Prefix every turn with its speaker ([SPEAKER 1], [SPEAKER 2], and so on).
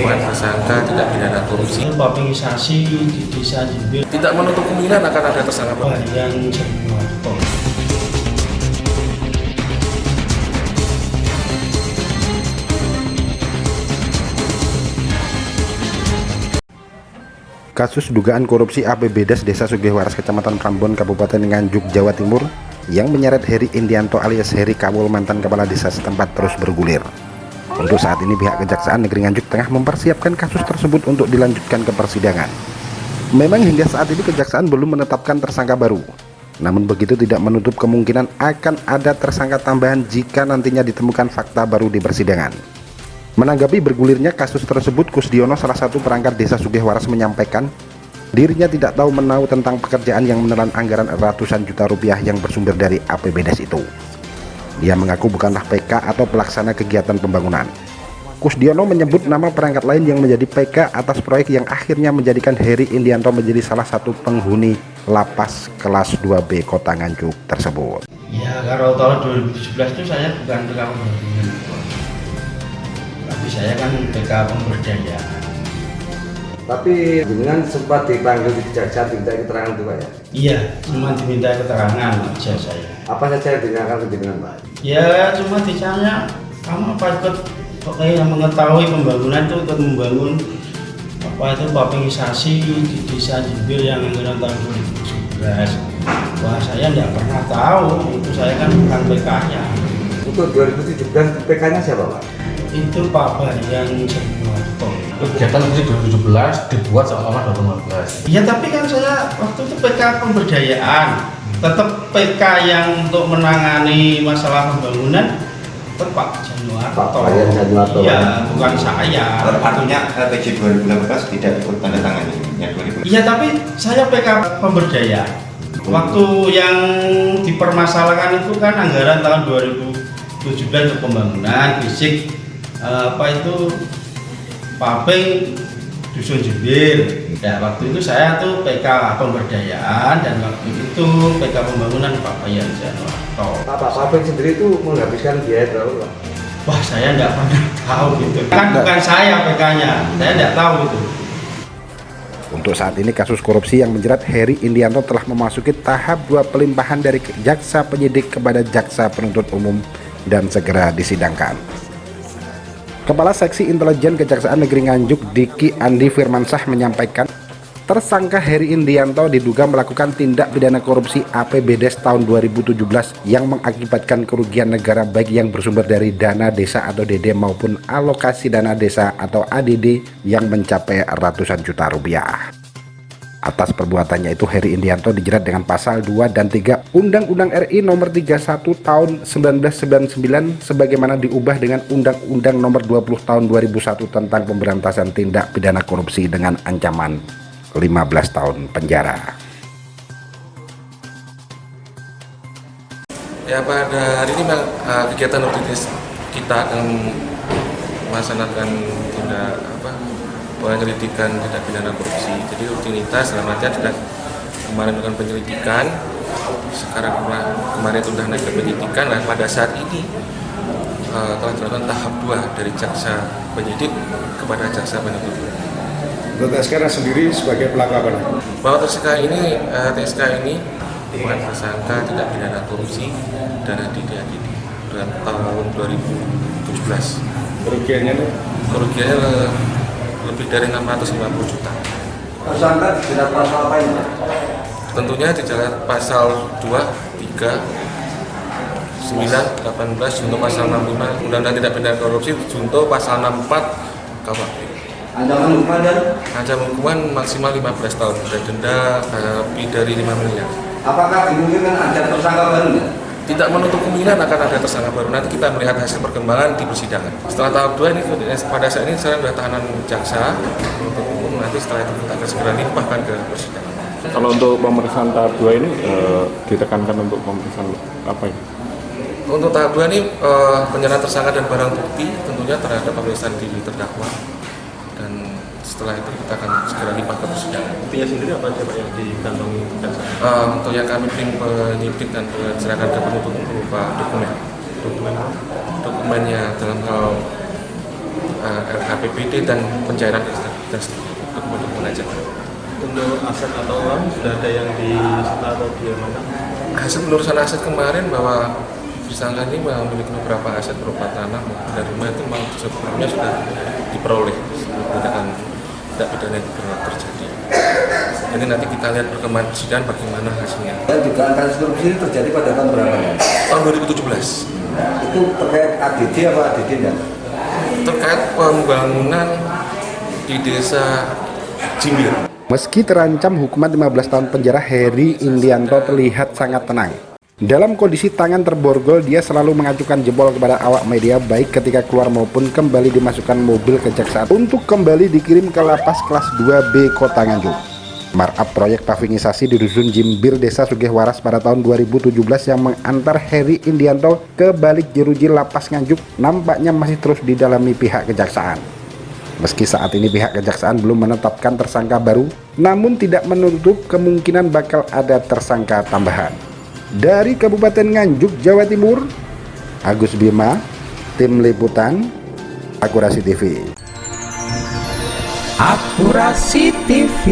[SPEAKER 1] bukan tersangka tindak pidana korupsi.
[SPEAKER 2] Papilisasi di desa Jimbil
[SPEAKER 1] Tidak menutup kemungkinan akan ada tersangka baru.
[SPEAKER 2] yang Januarto.
[SPEAKER 3] Kasus dugaan korupsi APBDes Desa Sugihwaras Kecamatan Prambon Kabupaten Nganjuk Jawa Timur yang menyeret Heri Indianto alias Heri Kawul mantan kepala desa setempat terus bergulir. Untuk saat ini pihak Kejaksaan Negeri Nganjuk tengah mempersiapkan kasus tersebut untuk dilanjutkan ke persidangan. Memang hingga saat ini Kejaksaan belum menetapkan tersangka baru. Namun begitu tidak menutup kemungkinan akan ada tersangka tambahan jika nantinya ditemukan fakta baru di persidangan. Menanggapi bergulirnya kasus tersebut, Kusdiono, salah satu perangkat desa Sugihwaras, menyampaikan dirinya tidak tahu menahu tentang pekerjaan yang menelan anggaran ratusan juta rupiah yang bersumber dari APBDes itu. Dia mengaku bukanlah PK atau pelaksana kegiatan pembangunan. Kusdiono menyebut nama perangkat lain yang menjadi PK atas proyek yang akhirnya menjadikan Heri Indianto menjadi salah satu penghuni lapas kelas 2B Kota Nganjuk tersebut.
[SPEAKER 2] Ya, kalau tahun 2017 itu saya bukan PK pembangunan, tapi saya kan PK pemberdayaan.
[SPEAKER 4] Tapi dengan sempat dipanggil di Kejaksaan diminta keterangan itu Pak ya?
[SPEAKER 2] Iya, cuma diminta keterangan aja saya.
[SPEAKER 4] Apa saja yang ditanyakan dengan Pak?
[SPEAKER 2] Ya, cuma ditanya, kamu apa ikut yang mengetahui pembangunan itu ikut membangun apa itu papilisasi di desa Jimbil yang anggaran tahun 2017. Wah, saya tidak pernah tahu, itu saya kan bukan PK-nya.
[SPEAKER 4] Untuk 2017 PK-nya siapa Pak?
[SPEAKER 2] Itu Pak Bayan Januarto.
[SPEAKER 1] Kegiatan itu 2017 dibuat seolah-olah 2015.
[SPEAKER 2] Ya, tapi kan saya waktu itu PK pemberdayaan, tetap PK yang untuk menangani masalah pembangunan tetap Pak Januarto.
[SPEAKER 4] Pak Bayan Januarto.
[SPEAKER 2] Iya, bukan saya.
[SPEAKER 5] Artinya PJ 2018 tidak ikut tanda tangan ini, 2000.
[SPEAKER 2] Iya, tapi saya PK pemberdayaan. Waktu yang dipermasalahkan itu kan anggaran tahun 2017 untuk pembangunan fisik apa itu paving dusun Jimbil. Ya, waktu itu saya tuh PK pemberdayaan dan waktu itu PK pembangunan Pak Bayan Januarto.
[SPEAKER 4] Pak Paving sendiri itu menghabiskan biaya berapa Pak?
[SPEAKER 2] Wah, saya nggak pernah tahu gitu. Kan bukan saya PK-nya, saya nggak tahu itu.
[SPEAKER 3] Untuk saat ini kasus korupsi yang menjerat Heri Indianto telah memasuki tahap 2 pelimpahan dari jaksa penyidik kepada jaksa penuntut umum dan segera disidangkan. Kepala Seksi Intelijen Kejaksaan Negeri Nganjuk Diki Andi Firmansyah menyampaikan tersangka Heri Indianto diduga melakukan tindak pidana korupsi APBDes tahun 2017 yang mengakibatkan kerugian negara baik yang bersumber dari dana desa atau DD maupun alokasi dana desa atau ADD yang mencapai ratusan juta rupiah. Atas perbuatannya itu Heri Indianto dijerat dengan pasal 2 dan 3 Undang-Undang RI nomor 31 tahun 1999 sebagaimana diubah dengan Undang-Undang nomor 20 tahun 2001 tentang pemberantasan tindak pidana korupsi dengan ancaman 15 tahun penjara.
[SPEAKER 1] Ya, pada hari ini kegiatan rutinitas kita akan melaksanakan penyelidikan tindak pidana korupsi. Jadi rutinitas dalam artian sudah kemarin dengan penyelidikan, sekarang kemarin sudah naik ke penyidikan. Nah, pada saat ini telah dilakukan tahap 2 dari jaksa penyidik kepada jaksa penuntut umum.
[SPEAKER 6] Untuk TSK sendiri sebagai pelaku apa?
[SPEAKER 1] Bahwa TSK ini bukan tersangka tindak pidana korupsi dana DD dalam tahun 2017.
[SPEAKER 6] Kerugiannya
[SPEAKER 1] lebih dari 650 juta.
[SPEAKER 4] Tersangka dijerat pasal apa ini Pak?
[SPEAKER 1] Tentunya dijerat pasal 2, 3, 9, 18, junto pasal 65 Undang-Undang Tindak Pidana Korupsi, junto pasal 64 KUHP.
[SPEAKER 4] Ancaman hukuman dan?
[SPEAKER 1] Ancaman hukuman maksimal 15 tahun dan denda lebih dari 5 miliar.
[SPEAKER 4] Apakah dimungkinkan ada tersangka baru nggak?
[SPEAKER 1] Tidak menutup kemungkinan akan ada tersangka baru. Nanti kita melihat hasil perkembangan di persidangan. Setelah tahap 2 ini, pada saat ini saya sudah tahanan jaksa penuntut umum. Nanti setelah itu kita akan segera limpahkan ke persidangan.
[SPEAKER 6] Kalau untuk pemeriksaan tahap 2 ini ditekankan untuk pemeriksaan apa ini?
[SPEAKER 1] Untuk tahap 2 ini penyerahan tersangka dan barang bukti tentunya terhadap pemeriksaan diri terdakwa, dan setelah itu kita akan segera limpah ke persidangan.
[SPEAKER 6] Buktinya sendiri apa aja Pak yang dikantongi jaksa?
[SPEAKER 1] Untuk yang kami tim penyidik dan serahkan ke penuntut umum berupa dokumennya dalam hal APBD dan pencairan untuk mengajar.
[SPEAKER 7] Untuk aset atau uang sudah ada yang disita atau bagaimana?
[SPEAKER 1] Hasil penelusuran aset kemarin bahwa tersangka ini memiliki beberapa aset berupa tanah dan rumah itu memang sebelumnya sudah diperoleh menggunakan tindak pidana yang pernah terjadi. Jadi nanti kita lihat perkembangan persidangan bagaimana hasilnya.
[SPEAKER 4] Dan juga kasus korupsi ini terjadi pada tahun berapa?
[SPEAKER 1] Tahun 2017.
[SPEAKER 4] Itu terkait ADD apa ADD enggak?
[SPEAKER 1] Terkait pembangunan di desa Jimbir.
[SPEAKER 3] Meski terancam hukuman 15 tahun penjara, Heri Indianto terlihat sangat tenang. Dalam kondisi tangan terborgol, dia selalu mengacukan jempol kepada awak media baik ketika keluar maupun kembali dimasukkan mobil kejaksaan untuk kembali dikirim ke lapas kelas 2B Kota Nganjuk. Markup proyek pavingisasi di Dusun Jimbir, Desa Sugihwaras pada tahun 2017 yang mengantar Heri Indianto ke balik jeruji lapas Nganjuk nampaknya masih terus didalami pihak kejaksaan. Meski saat ini pihak kejaksaan belum menetapkan tersangka baru, namun tidak menutup kemungkinan bakal ada tersangka tambahan. Dari Kabupaten Nganjuk, Jawa Timur, Agus Bima, Tim Liputan, Akurasi TV.
[SPEAKER 8] Akurasi TV.